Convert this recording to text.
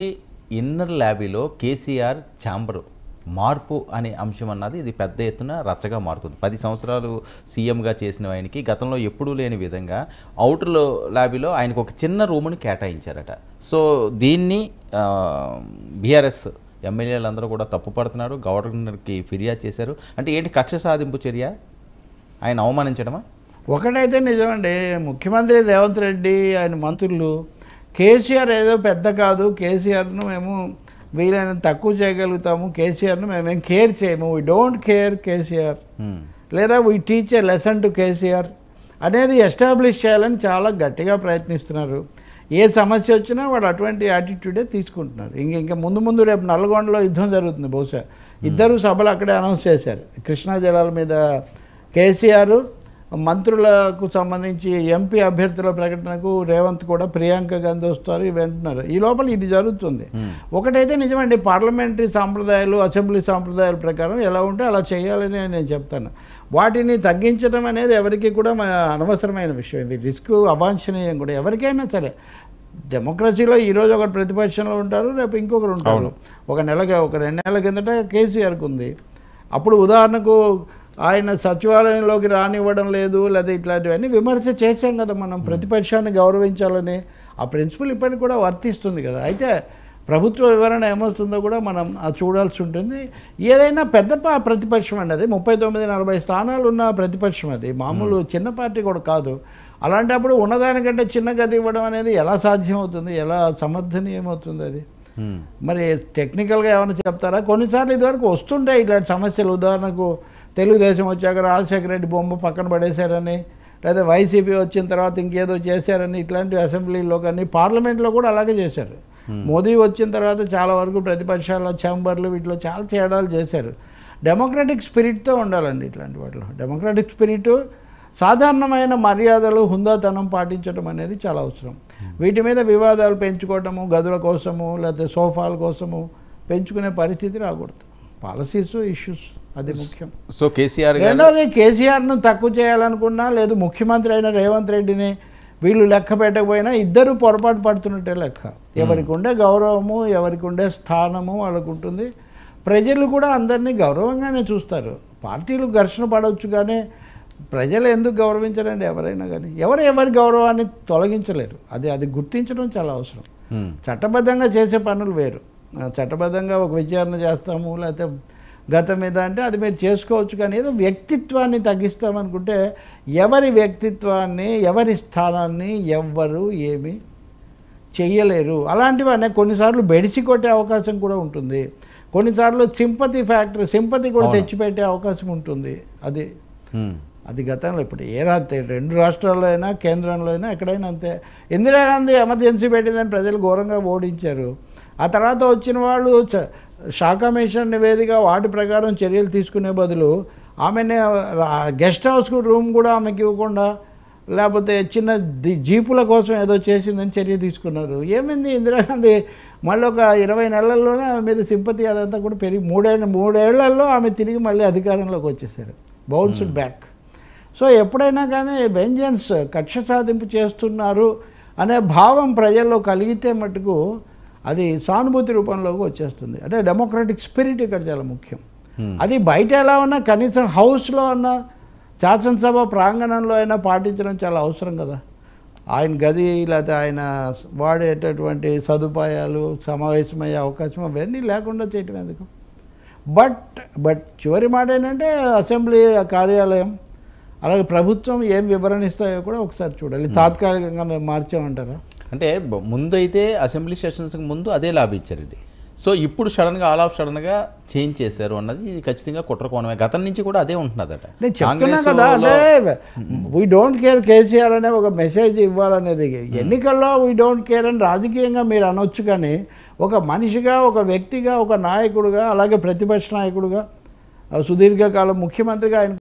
ఈ inner ల్యాబీలో KCR chamber మార్పు అనే అంశం అన్నది ఇది పెద్ద ఎత్తున రచ్చగా మారుతుంది. 10 సంవత్సరాలు సీఎంగా చేసిన ఆయనకి గతంలో ఎప్పుడూ లేని విధంగా అవుటర్ ల్యాబీలో ఆయనకు ఒక చిన్న రూమ్ని కేటాయించారట. సో దీన్ని బీఆర్ఎస్ ఎమ్మెల్యేలందరూ కూడా తప్పుపడుతున్నారు, గవర్నర్కి ఫిర్యాదు చేశారు. అంటే ఏంటి కక్ష సాధింపు చర్య, ఆయన అవమానించడమా? ఒకటైతే నిజమండి, ముఖ్యమంత్రి రేవంత్ రెడ్డి ఆయన మంత్రులు కేసీఆర్ ఏదో పెద్ద కాదు, కేసీఆర్ను మేము వీలైనంత తక్కువ చేయగలుగుతాము, కేసీఆర్ను మేమేం కేర్ చేయము, వీ డోంట్ కేర్ కేసీఆర్, లేదా we teach a lesson to KCR అనేది ఎస్టాబ్లిష్ చేయాలని చాలా గట్టిగా ప్రయత్నిస్తున్నారు. ఏ సమస్య వచ్చినా వాడు అటువంటి యాటిట్యూడే తీసుకుంటున్నారు. ఇంకా ముందు రేపు నల్గొండలో యుద్ధం జరుగుతుంది. బహుశా ఇద్దరు సభలు అక్కడే అనౌన్స్ చేశారు. కృష్ణా జలాల మీద కేసీఆర్, మంత్రులకు సంబంధించి ఎంపీ అభ్యర్థుల ప్రకటనకు రేవంత్ కూడా ప్రియాంక గాంధీ వస్తారు, ఇవి అంటున్నారు. ఈ లోపల ఇది జరుగుతుంది. ఒకటైతే నిజమండి, పార్లమెంటరీ సాంప్రదాయాలు, అసెంబ్లీ సాంప్రదాయాల ప్రకారం ఎలా ఉంటే అలా చేయాలని నేను చెప్తాను. వాటిని తగ్గించడం అనేది ఎవరికి కూడా అనవసరమైన విషయం. ఇది రిస్క్ అవాంఛనీయం కూడా. ఎవరికైనా సరే డెమోక్రసీలో ఈరోజు ఒకరు ప్రతిపక్షంలో ఉంటారు, రేపు ఇంకొకరు ఉంటారు. ఒక 2 నెలల కిందట కేసీఆర్కి ఉంది. అప్పుడు ఉదాహరణకు ఆయన సచివాలయంలోకి రానివ్వడం లేదు, లేదా ఇట్లాంటివన్నీ విమర్శ చేశాం కదా మనం. ప్రతిపక్షాన్ని గౌరవించాలని ఆ ప్రిన్సిపల్ ఇప్పటికి కూడా వర్తిస్తుంది కదా. అయితే ప్రభుత్వ వివరణ ఏమవుతుందో కూడా మనం చూడాల్సి ఉంటుంది. ఏదైనా పెద్ద ప్రతిపక్షం అండి, అది 39-40 స్థానాలు ఉన్న ప్రతిపక్షం, అది మామూలు చిన్న పార్టీ కూడా కాదు. అలాంటప్పుడు ఉన్నదానికంటే చిన్న గది ఇవ్వడం అనేది ఎలా సాధ్యం అవుతుంది, ఎలా సమర్థనీయమవుతుంది? అది మరి టెక్నికల్గా ఏమైనా చెప్తారా? కొన్నిసార్లు ఇదివరకు వస్తుంటాయి ఇట్లాంటి సమస్యలు. ఉదాహరణకు తెలుగుదేశం వచ్చాక రాజశేఖర రెడ్డి బొమ్మ పక్కన పడేశారని, లేదా వైసీపీ వచ్చిన తర్వాత ఇంకేదో చేశారని, ఇట్లాంటి అసెంబ్లీలో కానీ పార్లమెంట్లో కూడా అలాగే చేశారు. మోదీ వచ్చిన తర్వాత చాలా వరకు ప్రతిపక్షాల ఛాంబర్లు వీటిలో చాలా తేడాలు చేశారు. డెమోక్రటిక్ స్పిరిట్తో ఉండాలండి ఇట్లాంటి వాటిలో. డెమోక్రటిక్ స్పిరిట్, సాధారణమైన మర్యాదలు, హుందాతనం పాటించడం అనేది చాలా అవసరం. వీటి మీద వివాదాలు పెంచుకోవటము, గదుల కోసము లేకపోతే సోఫాల కోసము పెంచుకునే పరిస్థితి రాకూడదు. పాలసీస్, ఇష్యూస్ అది ముఖ్యం. సో కేసీఆర్ రెండోది, కేసీఆర్ను తక్కువ చేయాలనుకున్నా లేదు ముఖ్యమంత్రి అయిన రేవంత్ రెడ్డిని వీళ్ళు లెక్క పెట్టకపోయినా ఇద్దరు పొరపాటు పడుతున్నట్టే లెక్క. ఎవరికి ఉండే గౌరవము, ఎవరికి ఉండే స్థానము వాళ్ళకు ఉంటుంది. ప్రజలు కూడా అందరినీ గౌరవంగానే చూస్తారు. పార్టీలు ఘర్షణ పడవచ్చు, కానీ ప్రజలు ఎందుకు గౌరవించరండి? ఎవరైనా కానీ ఎవరి గౌరవాన్ని తొలగించలేరు. అది గుర్తించడం చాలా అవసరం. చట్టబద్ధంగా చేసే పనులు వేరు. చట్టబద్ధంగా ఒక విచారణ చేస్తాము లేకపోతే గతం మీద అంటే అది మీరు చేసుకోవచ్చు, కానీ ఏదో వ్యక్తిత్వాన్ని తగ్గిస్తామనుకుంటే ఎవరి వ్యక్తిత్వాన్ని, ఎవరి స్థానాన్ని ఎవ్వరు ఏమీ చెయ్యలేరు. అలాంటివన్నీ కొన్నిసార్లు బెడిసి కొట్టే అవకాశం కూడా ఉంటుంది. కొన్నిసార్లు సింపతి కూడా తెచ్చిపెట్టే అవకాశం ఉంటుంది. అది గతంలో ఇప్పుడు రెండు రాష్ట్రాల్లో అయినా కేంద్రంలో అయినా ఎక్కడైనా అంతే. ఇందిరాగాంధీ ఎమర్జెన్సీ పెట్టిందని ప్రజలు ఘోరంగా ఓడించారు. ఆ తర్వాత వచ్చిన వాళ్ళు షా కమిషన్ నివేదిక వాటి ప్రకారం చర్యలు తీసుకునే బదులు ఆమెనే గెస్ట్ హౌస్ రూమ్ కూడా ఆమెకి ఇవ్వకుండా, లేకపోతే చిన్న జీపుల కోసం ఏదో చేసిందని చర్య తీసుకున్నారు. ఏమైంది? ఇందిరాగాంధీ మళ్ళీ ఒక 20 నెలల్లోనే ఆమె మీద సింపతి అదంతా కూడా పెరిగి 3 ఏళ్లలో ఆమె తిరిగి మళ్ళీ అధికారంలోకి వచ్చేసారు, బౌన్స్డ్ బ్యాక్. సో ఎప్పుడైనా కానీ వెంజన్స్, కక్ష సాధింపు చేస్తున్నారు అనే భావం ప్రజల్లో కలిగితే మటుకు అది సానుభూతి రూపంలోకి వచ్చేస్తుంది. అంటే డెమోక్రటిక్ స్పిరిట్ ఇక్కడ చాలా ముఖ్యం. అది బయట ఎలా ఉన్నా కనీసం హౌస్లో ఉన్న శాసనసభ ప్రాంగణంలో అయినా పాటించడం చాలా అవసరం కదా. ఆయన గది లేకపోతే ఆయన వాడేటటువంటి సదుపాయాలు, సమావేశమయ్యే అవకాశం అవన్నీ లేకుండా చేయటం ఎందుకు? బట్ చివరి మాట ఏంటంటే అసెంబ్లీ కార్యాలయం అలాగే ప్రభుత్వం ఏం వివరణ ఇస్తాయో కూడా ఒకసారి చూడాలి. తాత్కాలికంగా మేము మార్చామంటారా? అంటే ముందు అయితే అసెంబ్లీ సెషన్స్కి ముందు అదే లాభం ఇచ్చారండి. సో ఇప్పుడు సడన్గా ఆల్ ఆఫ్ సడన్గా చేంజ్ చేశారు అన్నది ఇది ఖచ్చితంగా కుట్రకోణమే. గతం నుంచి కూడా అదే ఉంటున్నదట. నేను చెప్తున్నా కదా, అంటే వీ డోంట్ కేర్ కేసీఆర్ అనే ఒక మెసేజ్ ఇవ్వాలనేది. ఎన్నికల్లో వీ డోంట్ కేర్ అని రాజకీయంగా మీరు అనొచ్చు, కానీ ఒక మనిషిగా, ఒక వ్యక్తిగా, ఒక నాయకుడుగా, అలాగే ప్రతిపక్ష నాయకుడుగా, సుదీర్ఘకాలం ముఖ్యమంత్రిగా ఆయన